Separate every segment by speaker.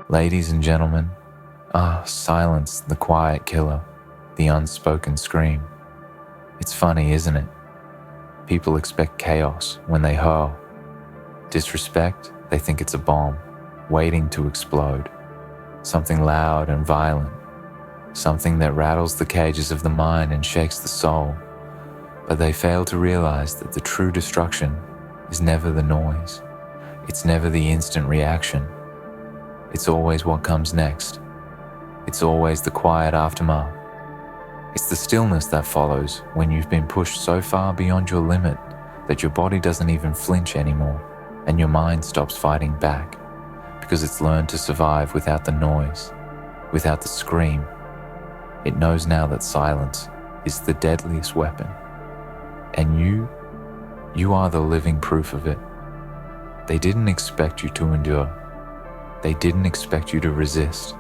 Speaker 1: Ladies and gentlemen, silence, the quiet killer, the unspoken scream. It's funny, isn't it? People expect chaos when they hurl. Disrespect, they think it's a bomb, waiting to explode. Something loud and violent. Something that rattles the cages of the mind and shakes the soul. But they fail to realize that the true destruction is never the noise. It's never the instant reaction. It's always what comes next. It's always the quiet aftermath. It's the stillness that follows when you've been pushed so far beyond your limit that your body doesn't even flinch anymore and your mind stops fighting back because it's learned to survive without the noise, without the scream. It knows now that silence is the deadliest weapon. And you are the living proof of it. They didn't expect you to endure. They didn't expect you to resist.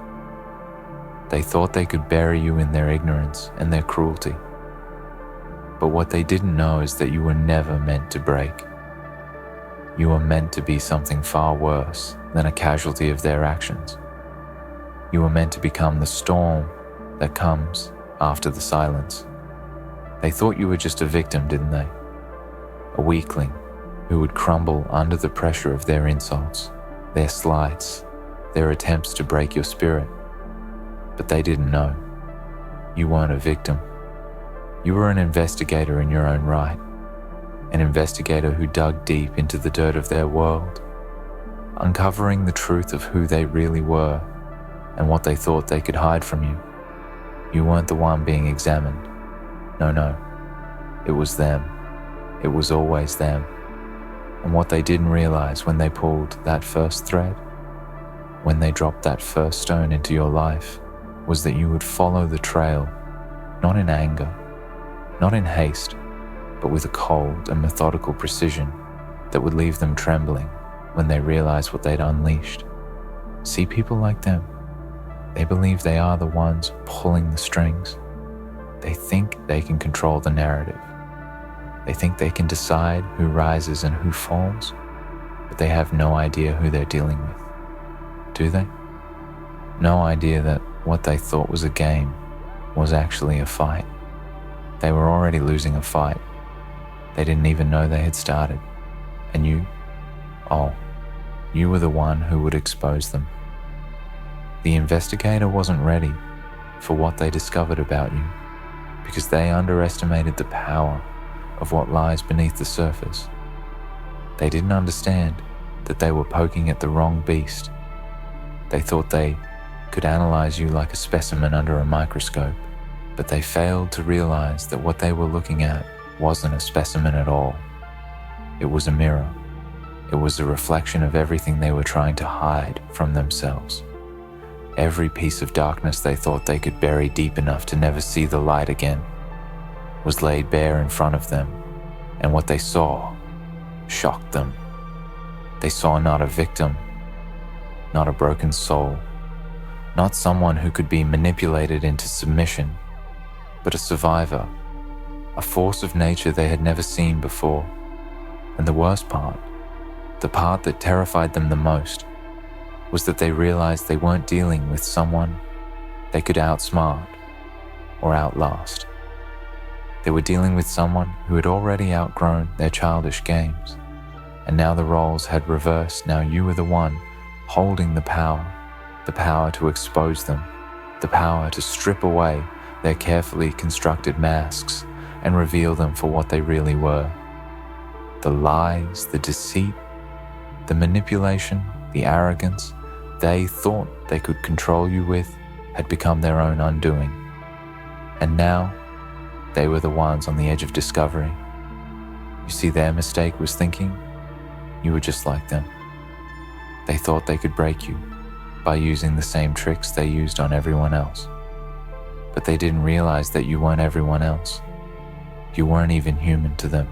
Speaker 1: They thought they could bury you in their ignorance and their cruelty. But what they didn't know is that you were never meant to break. You were meant to be something far worse than a casualty of their actions. You were meant to become the storm that comes after the silence. They thought you were just a victim, didn't they? A weakling who would crumble under the pressure of their insults, their slights, their attempts to break your spirit. But they didn't know. You weren't a victim. You were an investigator in your own right. An investigator who dug deep into the dirt of their world, uncovering the truth of who they really were and what they thought they could hide from you. You weren't the one being examined. No. It was them. It was always them. And what they didn't realize when they pulled that first thread, when they dropped that first stone into your life, was that you would follow the trail, not in anger, not in haste, but with a cold and methodical precision that would leave them trembling when they realized what they'd unleashed. See people like them? They believe they are the ones pulling the strings. They think they can control the narrative. They think they can decide who rises and who falls, but they have no idea who they're dealing with. Do they? No idea that what they thought was a game was actually a fight. They were already losing a fight. They didn't even know they had started. And you were the one who would expose them. The investigator wasn't ready for what they discovered about you because they underestimated the power of what lies beneath the surface. They didn't understand that they were poking at the wrong beast. They thought they could analyze you like a specimen under a microscope, but they failed to realize that what they were looking at wasn't a specimen at all. It was a mirror. It was a reflection of everything they were trying to hide from themselves. Every piece of darkness they thought they could bury deep enough to never see the light again was laid bare in front of them, and what they saw shocked them. They saw not a victim, not a broken soul, not someone who could be manipulated into submission, but a survivor, a force of nature they had never seen before. And the worst part, the part that terrified them the most, was that they realized they weren't dealing with someone they could outsmart or outlast. They were dealing with someone who had already outgrown their childish games, and now the roles had reversed. Now you were the one holding the power to expose them, the power to strip away their carefully constructed masks and reveal them for what they really were. The lies, the deceit, the manipulation, the arrogance they thought they could control you with had become their own undoing. And now, they were the ones on the edge of discovery. You see, their mistake was thinking you were just like them. They thought they could break you by using the same tricks they used on everyone else. But they didn't realize that you weren't everyone else. You weren't even human to them.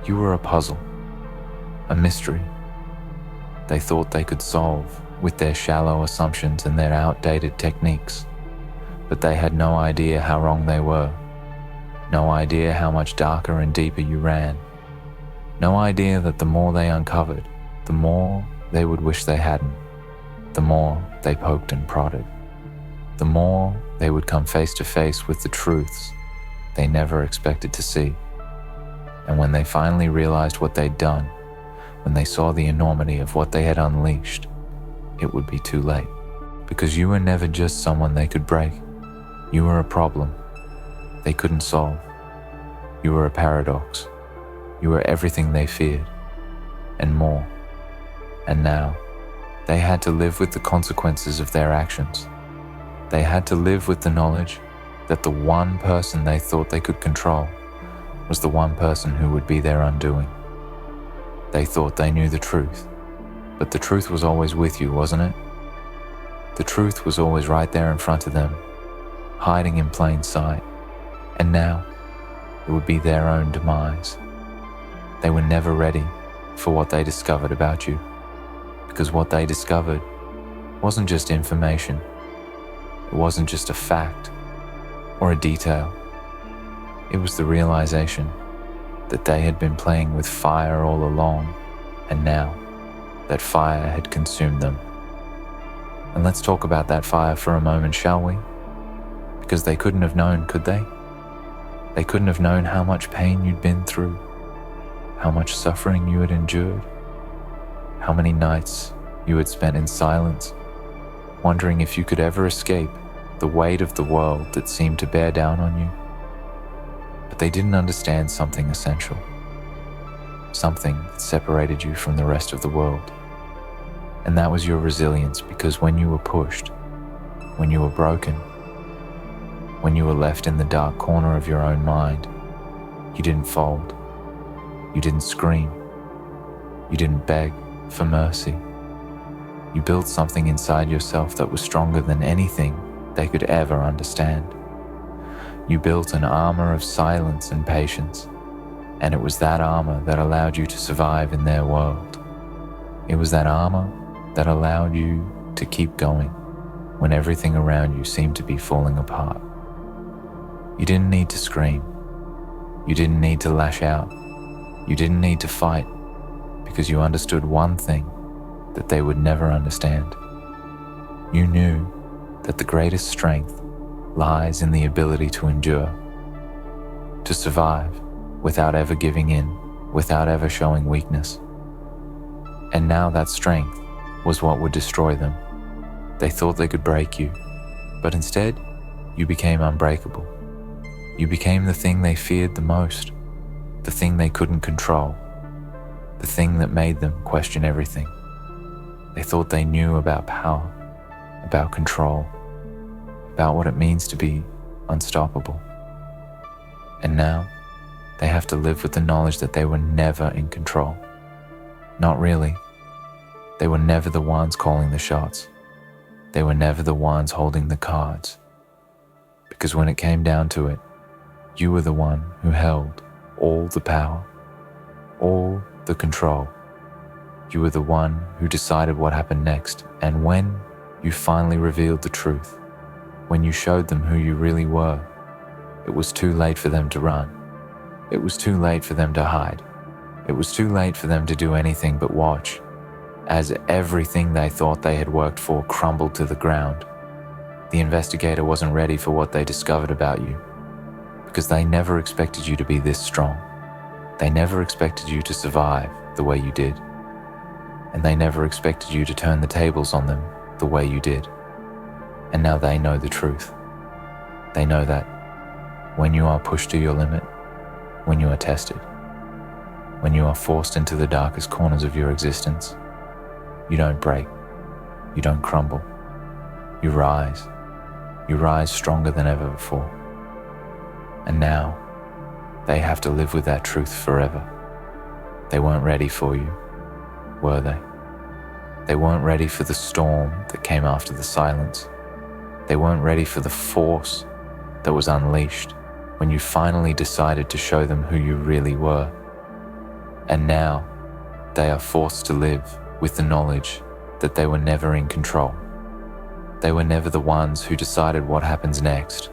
Speaker 1: You were a puzzle, a mystery they thought they could solve with their shallow assumptions and their outdated techniques. But they had no idea how wrong they were. No idea how much darker and deeper you ran. No idea that the more they uncovered, the more they would wish they hadn't. the more they poked and prodded, the more they would come face to face with the truths they never expected to see. And when they finally realized what they'd done, when they saw the enormity of what they had unleashed, it would be too late. Because you were never just someone they could break. You were a problem they couldn't solve. You were a paradox. You were everything they feared, and more. And now, they had to live with the consequences of their actions. They had to live with the knowledge that the one person they thought they could control was the one person who would be their undoing. They thought they knew the truth, but the truth was always with you, wasn't it? The truth was always right there in front of them, hiding in plain sight, and now it would be their own demise. They were never ready for what they discovered about you, because what they discovered wasn't just information. It wasn't just a fact or a detail. It was the realization that they had been playing with fire all along, and now that fire had consumed them. And let's talk about that fire for a moment, shall we? Because they couldn't have known, could they? They couldn't have known how much pain you'd been through, how much suffering you had endured, how many nights you had spent in silence, wondering if you could ever escape the weight of the world that seemed to bear down on you. But they didn't understand something essential, something that separated you from the rest of the world. And that was your resilience, because when you were pushed, when you were broken, when you were left in the dark corner of your own mind, you didn't fold, you didn't scream, you didn't beg for mercy. You built something inside yourself that was stronger than anything they could ever understand. You built an armor of silence and patience, and it was that armor that allowed you to survive in their world. It was that armor that allowed you to keep going when everything around you seemed to be falling apart. You didn't need to scream. You didn't need to lash out. You didn't need to fight, because you understood one thing that they would never understand. You knew that the greatest strength lies in the ability to endure, to survive without ever giving in, without ever showing weakness. And now that strength was what would destroy them. They thought they could break you, but instead, you became unbreakable. You became the thing they feared the most, the thing they couldn't control, the thing that made them question everything. They thought they knew about power, about control, about what it means to be unstoppable. And now, they have to live with the knowledge that they were never in control. Not really. They were never the ones calling the shots. They were never the ones holding the cards. Because when it came down to it, you were the one who held all the power, all the control. You were the one who decided what happened next. And when you finally revealed the truth, when you showed them who you really were, it was too late for them to run. It was too late for them to hide. It was too late for them to do anything but watch as everything they thought they had worked for crumbled to the ground. The investigator wasn't ready for what they discovered about you, because they never expected you to be this strong. They never expected you to survive the way you did. And they never expected you to turn the tables on them the way you did. And now they know the truth. They know that when you are pushed to your limit, when you are tested, when you are forced into the darkest corners of your existence, you don't break, you don't crumble, you rise. You rise stronger than ever before. And now, they have to live with that truth forever. They weren't ready for you, were they? They weren't ready for the storm that came after the silence. They weren't ready for the force that was unleashed when you finally decided to show them who you really were. And now, they are forced to live with the knowledge that they were never in control. They were never the ones who decided what happens next,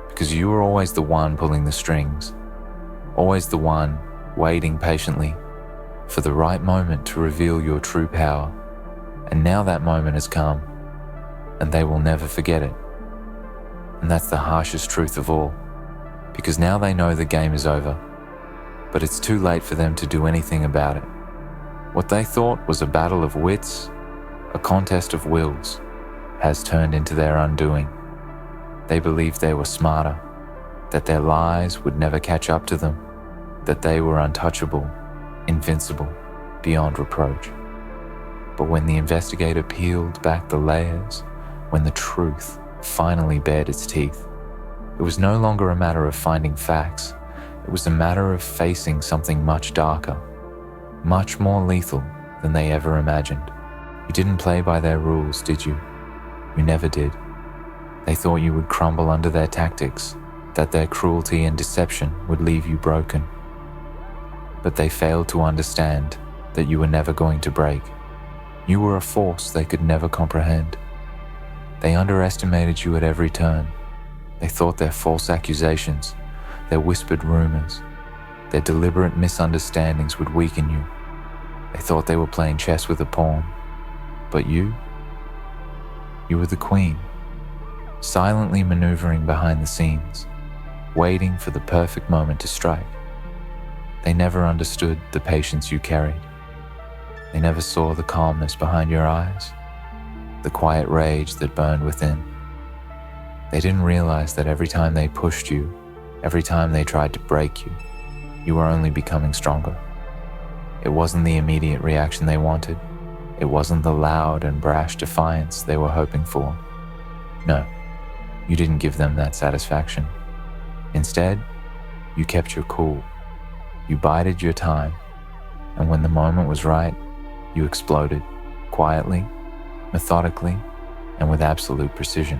Speaker 1: because you were always the one pulling the strings, always the one waiting patiently for the right moment to reveal your true power. And now that moment has come. and they will never forget it. And that's the harshest truth of all, because now they know the game is over, but it's too late for them to do anything about it. What they thought was a battle of wits, a contest of wills, has turned into their undoing. They believed they were smarter, that their lies would never catch up to them, that they were untouchable, invincible, beyond reproach. But when the investigator peeled back the layers, when the truth finally bared its teeth, it was no longer a matter of finding facts. It was a matter of facing something much darker, much more lethal than they ever imagined. You didn't play by their rules, did you? You never did. They thought you would crumble under their tactics, that their cruelty and deception would leave you broken. But they failed to understand that you were never going to break. You were a force they could never comprehend. They underestimated you at every turn. They thought their false accusations, their whispered rumors, their deliberate misunderstandings would weaken you. They thought they were playing chess with a pawn. But you were the queen, silently maneuvering behind the scenes, waiting for the perfect moment to strike. They never understood the patience you carried. They never saw the calmness behind your eyes, the quiet rage that burned within. They didn't realize that every time they pushed you, every time they tried to break you, you were only becoming stronger. It wasn't the immediate reaction they wanted. It wasn't the loud and brash defiance they were hoping for. No, you didn't give them that satisfaction. Instead, you kept your cool. You bided your time, and when the moment was right, you exploded, quietly, methodically, and with absolute precision.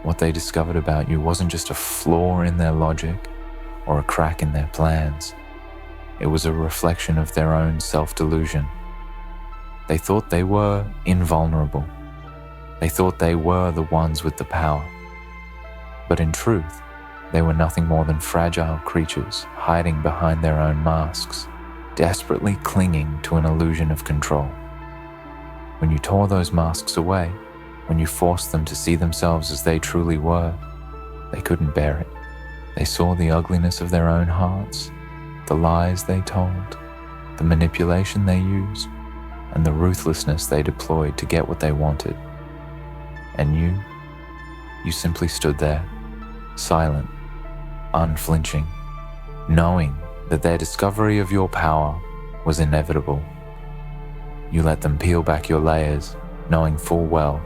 Speaker 1: What they discovered about you wasn't just a flaw in their logic or a crack in their plans. It was a reflection of their own self-delusion. They thought they were invulnerable. They thought they were the ones with the power. But in truth, they were nothing more than fragile creatures hiding behind their own masks, desperately clinging to an illusion of control. When you tore those masks away, when you forced them to see themselves as they truly were, they couldn't bear it. They saw the ugliness of their own hearts, the lies they told, the manipulation they used, and the ruthlessness they deployed to get what they wanted. And you simply stood there, silent, unflinching, knowing that their discovery of your power was inevitable. You let them peel back your layers, knowing full well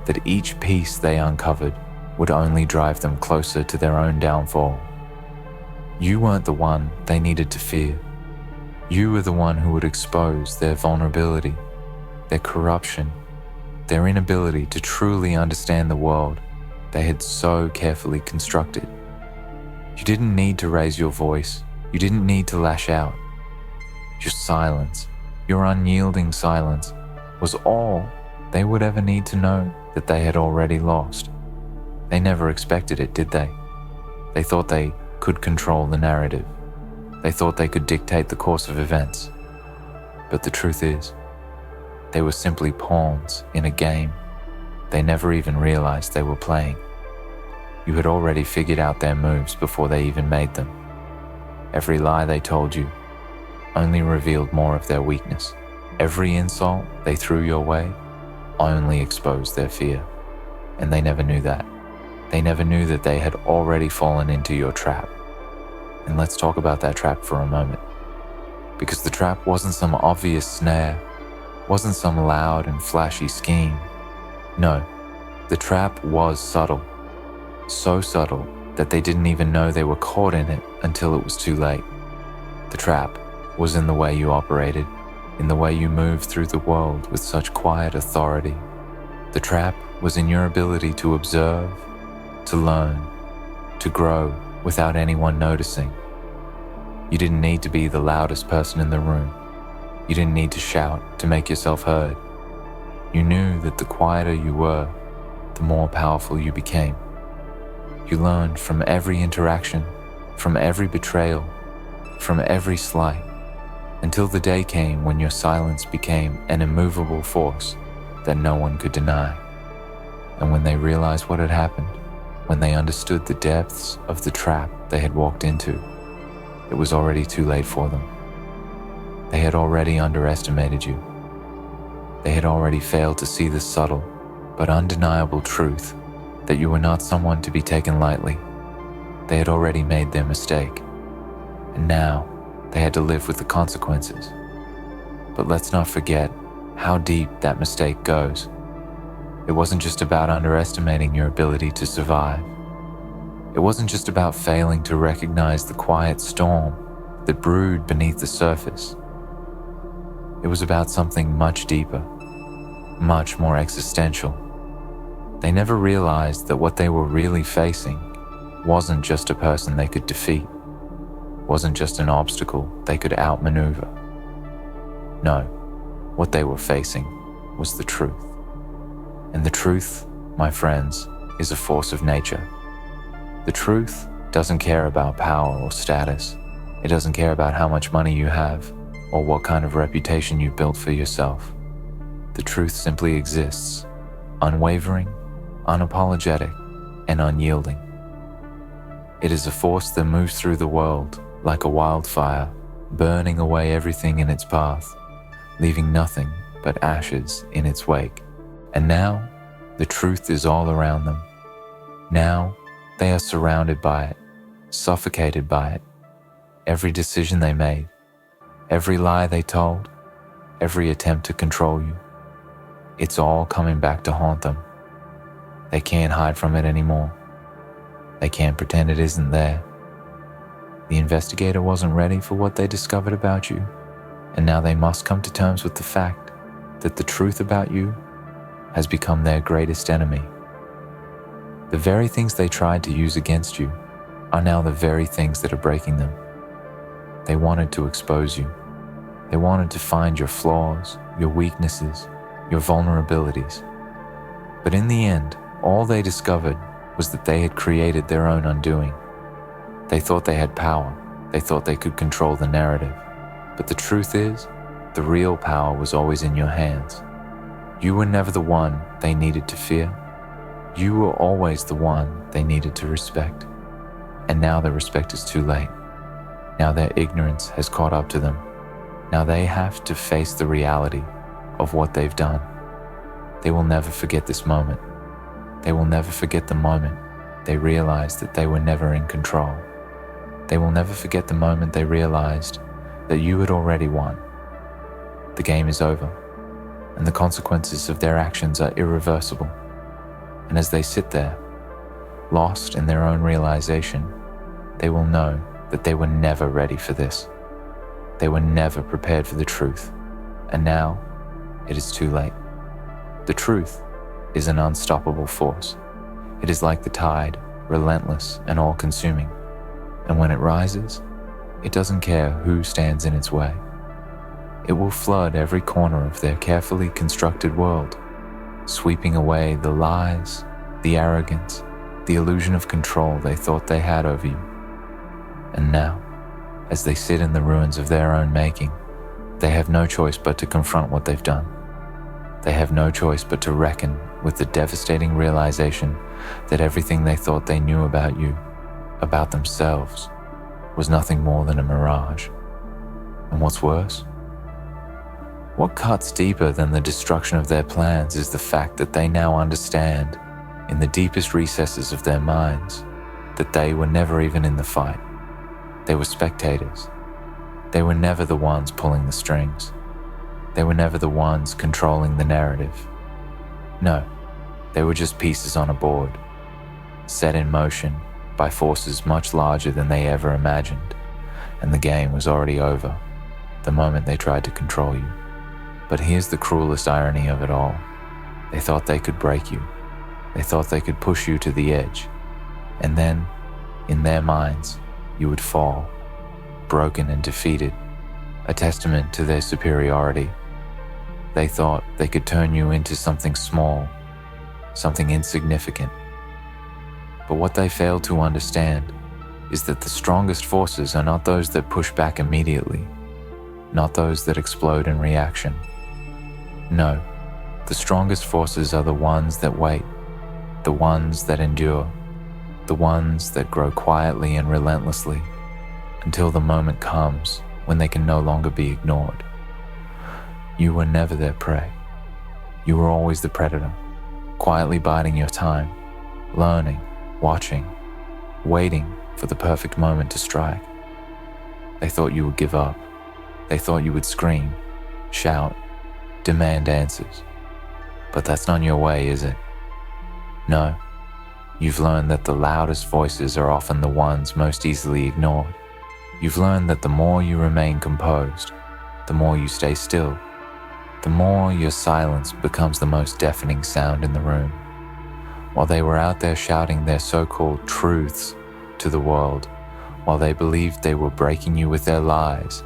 Speaker 1: that each piece they uncovered would only drive them closer to their own downfall. You weren't the one they needed to fear. You were the one who would expose their vulnerability, their corruption, their inability to truly understand the world they had so carefully constructed. You didn't need to raise your voice. You didn't need to lash out. Your silence, your unyielding silence, was all they would ever need to know that they had already lost. They never expected it, did they? They thought they could control the narrative. They thought they could dictate the course of events. But the truth is, they were simply pawns in a game they never even realized they were playing. You had already figured out their moves before they even made them. Every lie they told you only revealed more of their weakness. Every insult they threw your way only exposed their fear. And they never knew that. They never knew that they had already fallen into your trap. And let's talk about that trap for a moment. Because the trap wasn't some obvious snare, wasn't some loud and flashy scheme. No, the trap was subtle. So subtle that they didn't even know they were caught in it until it was too late. The trap was in the way you operated, in the way you moved through the world with such quiet authority. The trap was in your ability to observe, to learn, to grow without anyone noticing. You didn't need to be the loudest person in the room. You didn't need to shout to make yourself heard. You knew that the quieter you were, the more powerful you became. You learned from every interaction, from every betrayal, from every slight, until the day came when your silence became an immovable force that no one could deny. And when they realized what had happened, when they understood the depths of the trap they had walked into, it was already too late for them. They had already underestimated you. They had already failed to see the subtle but undeniable truth that you were not someone to be taken lightly. They had already made their mistake, and now they had to live with the consequences. But let's not forget how deep that mistake goes. It wasn't just about underestimating your ability to survive. It wasn't just about failing to recognize the quiet storm that brewed beneath the surface. It was about something much deeper, much more existential. They never realized that what they were really facing wasn't just a person they could defeat, wasn't just an obstacle they could outmaneuver. No, what they were facing was the truth. And the truth, my friends, is a force of nature. The truth doesn't care about power or status. It doesn't care about how much money you have or what kind of reputation you've built for yourself. The truth simply exists, unwavering, unapologetic, and unyielding. It is a force that moves through the world like a wildfire, burning away everything in its path, leaving nothing but ashes in its wake. And now, the truth is all around them. Now, they are surrounded by it, suffocated by it. Every decision they made, every lie they told, every attempt to control you, it's all coming back to haunt them. They can't hide from it anymore. They can't pretend it isn't there. The investigator wasn't ready for what they discovered about you, and now they must come to terms with the fact that the truth about you has become their greatest enemy. The very things they tried to use against you are now the very things that are breaking them. They wanted to expose you. They wanted to find your flaws, your weaknesses, your vulnerabilities. But in the end, all they discovered was that they had created their own undoing. They thought they had power. They thought they could control the narrative. But the truth is, the real power was always in your hands. You were never the one they needed to fear. You were always the one they needed to respect. And now the respect is too late. Now their ignorance has caught up to them. Now they have to face the reality of what they've done. They will never forget this moment. They will never forget the moment they realized that they were never in control. They will never forget the moment they realized that you had already won. The game is over, and the consequences of their actions are irreversible. And as they sit there, lost in their own realization, they will know that they were never ready for this. They were never prepared for the truth, and now it is too late. The truth is an unstoppable force. It is like the tide, relentless and all-consuming. And when it rises, it doesn't care who stands in its way. It will flood every corner of their carefully constructed world, sweeping away the lies, the arrogance, the illusion of control they thought they had over you. And now, as they sit in the ruins of their own making, they have no choice but to confront what they've done. They have no choice but to reckon with the devastating realization that everything they thought they knew about you, about themselves, was nothing more than a mirage. And what's worse? What cuts deeper than the destruction of their plans is the fact that they now understand, in the deepest recesses of their minds, that they were never even in the fight. They were spectators. They were never the ones pulling the strings. They were never the ones controlling the narrative. No, they were just pieces on a board, set in motion by forces much larger than they ever imagined, and the game was already over the moment they tried to control you. But here's the cruelest irony of it all. They thought they could break you. They thought they could push you to the edge. And then, in their minds, you would fall, broken and defeated, a testament to their superiority. They thought they could turn you into something small, something insignificant. But what they failed to understand is that the strongest forces are not those that push back immediately, not those that explode in reaction. No, the strongest forces are the ones that wait, the ones that endure, the ones that grow quietly and relentlessly until the moment comes when they can no longer be ignored. You were never their prey. You were always the predator, quietly biding your time, learning, watching, waiting for the perfect moment to strike. They thought you would give up. They thought you would scream, shout, demand answers. But that's not your way, is it? No, you've learned that the loudest voices are often the ones most easily ignored. You've learned that the more you remain composed, the more you stay still, the more your silence becomes the most deafening sound in the room. While they were out there shouting their so-called truths to the world, while they believed they were breaking you with their lies,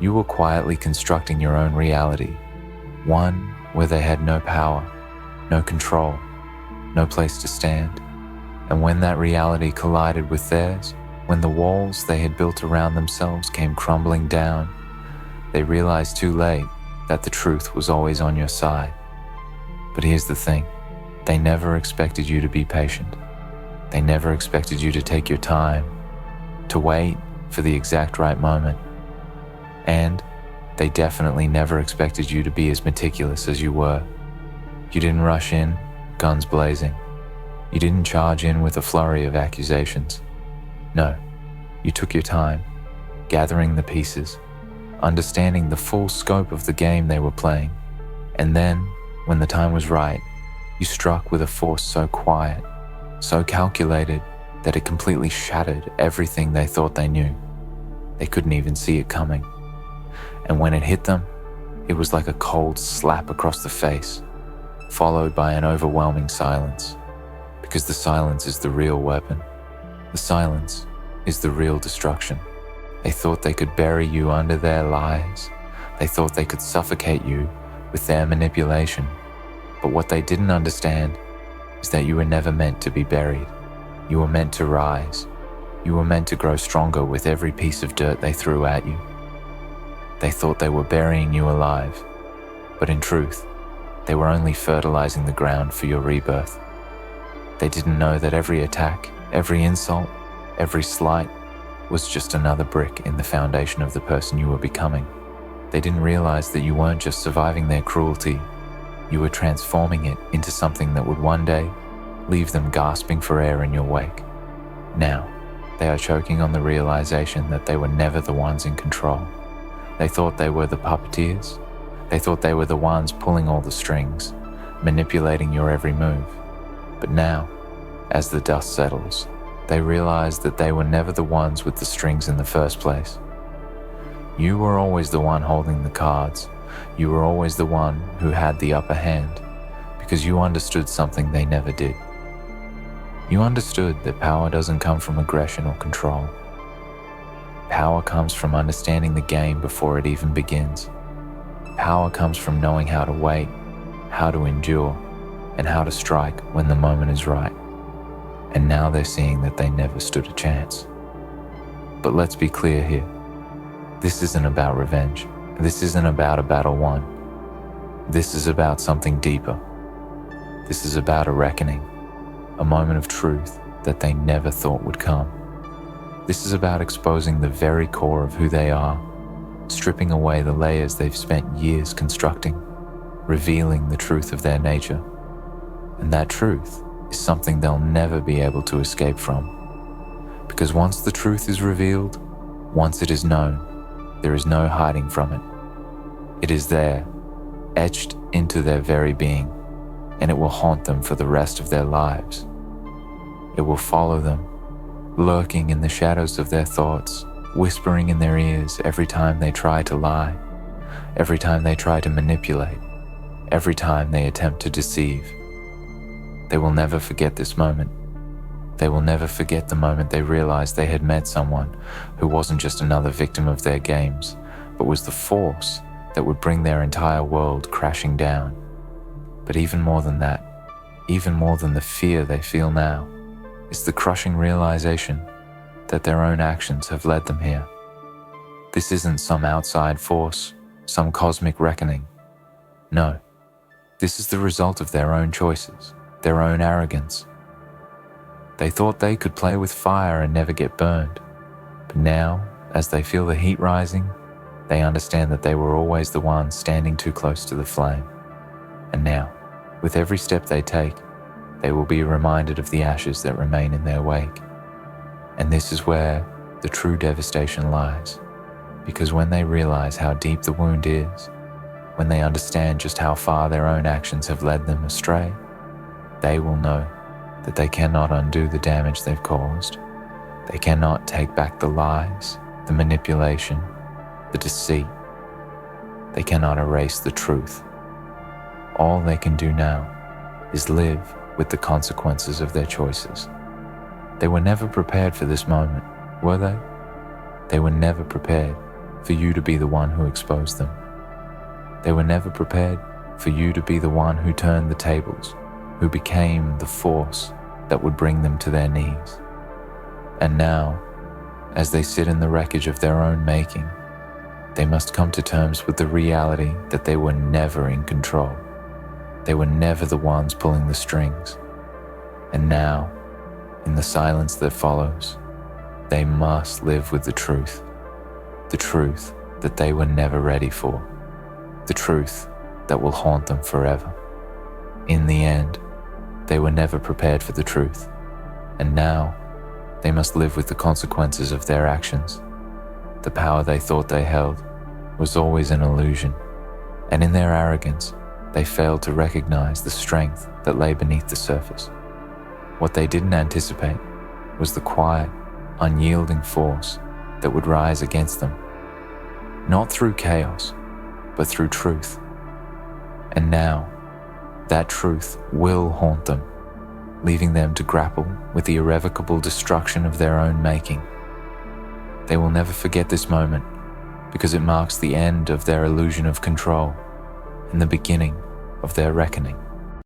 Speaker 1: you were quietly constructing your own reality, one where they had no power, no control, no place to stand. And when that reality collided with theirs, when the walls they had built around themselves came crumbling down, they realized too late that the truth was always on your side. But here's the thing, they never expected you to be patient. They never expected you to take your time, to wait for the exact right moment. And they definitely never expected you to be as meticulous as you were. You didn't rush in, guns blazing. You didn't charge in with a flurry of accusations. No, you took your time, gathering the pieces, understanding the full scope of the game they were playing. And then, when the time was right, you struck with a force so quiet, so calculated, that it completely shattered everything they thought they knew. They couldn't even see it coming. And when it hit them, it was like a cold slap across the face, followed by an overwhelming silence. Because the silence is the real weapon. The silence is the real destruction. They thought they could bury you under their lies. They thought they could suffocate you with their manipulation. But what they didn't understand is that you were never meant to be buried. You were meant to rise. You were meant to grow stronger with every piece of dirt they threw at you. They thought they were burying you alive, but in truth, they were only fertilizing the ground for your rebirth. They didn't know that every attack, every insult, every slight was just another brick in the foundation of the person you were becoming. They didn't realize that you weren't just surviving their cruelty, you were transforming it into something that would one day leave them gasping for air in your wake. Now, they are choking on the realization that they were never the ones in control. They thought they were the puppeteers. They thought they were the ones pulling all the strings, manipulating your every move. But now, as the dust settles, they realize that they were never the ones with the strings in the first place. You were always the one holding the cards. You were always the one who had the upper hand, because you understood something they never did. You understood that power doesn't come from aggression or control. Power comes from understanding the game before it even begins. Power comes from knowing how to wait, how to endure, and how to strike when the moment is right. And now they're seeing that they never stood a chance. But let's be clear here. This isn't about revenge. This isn't about a battle won. This is about something deeper. This is about a reckoning, a moment of truth that they never thought would come. This is about exposing the very core of who they are, stripping away the layers they've spent years constructing, revealing the truth of their nature. And that truth is something they'll never be able to escape from. Because once the truth is revealed, once it is known, there is no hiding from it. It is there, etched into their very being, and it will haunt them for the rest of their lives. It will follow them, lurking in the shadows of their thoughts, whispering in their ears every time they try to lie, every time they try to manipulate, every time they attempt to deceive. They will never forget this moment. They will never forget the moment they realized they had met someone who wasn't just another victim of their games, but was the force that would bring their entire world crashing down. But even more than that, even more than the fear they feel now, is the crushing realization that their own actions have led them here. This isn't some outside force, some cosmic reckoning. No, this is the result of their own choices, their own arrogance, They thought they could play with fire and never get burned. But now, as they feel the heat rising, they understand that they were always the ones standing too close to the flame. And now, with every step they take, they will be reminded of the ashes that remain in their wake. And this is where the true devastation lies, because when they realize how deep the wound is, when they understand just how far their own actions have led them astray, they will know that they cannot undo the damage they've caused. They cannot take back the lies, the manipulation, the deceit. They cannot erase the truth. All they can do now is live with the consequences of their choices. They were never prepared for this moment, were they? They were never prepared for you to be the one who exposed them. They were never prepared for you to be the one who turned the tables, who became the force that would bring them to their knees. And now, as they sit in the wreckage of their own making, they must come to terms with the reality that they were never in control. They were never the ones pulling the strings. And now, in the silence that follows, they must live with the truth that they were never ready for, the truth that will haunt them forever. In the end, they were never prepared for the truth, and now they must live with the consequences of their actions. The power they thought they held was always an illusion, and in their arrogance, they failed to recognize the strength that lay beneath the surface. What they didn't anticipate was the quiet, unyielding force that would rise against them, not through chaos, but through truth. And now, that truth will haunt them, leaving them to grapple with the irrevocable destruction of their own making. They will never forget this moment because it marks the end of their illusion of control and the beginning of their reckoning.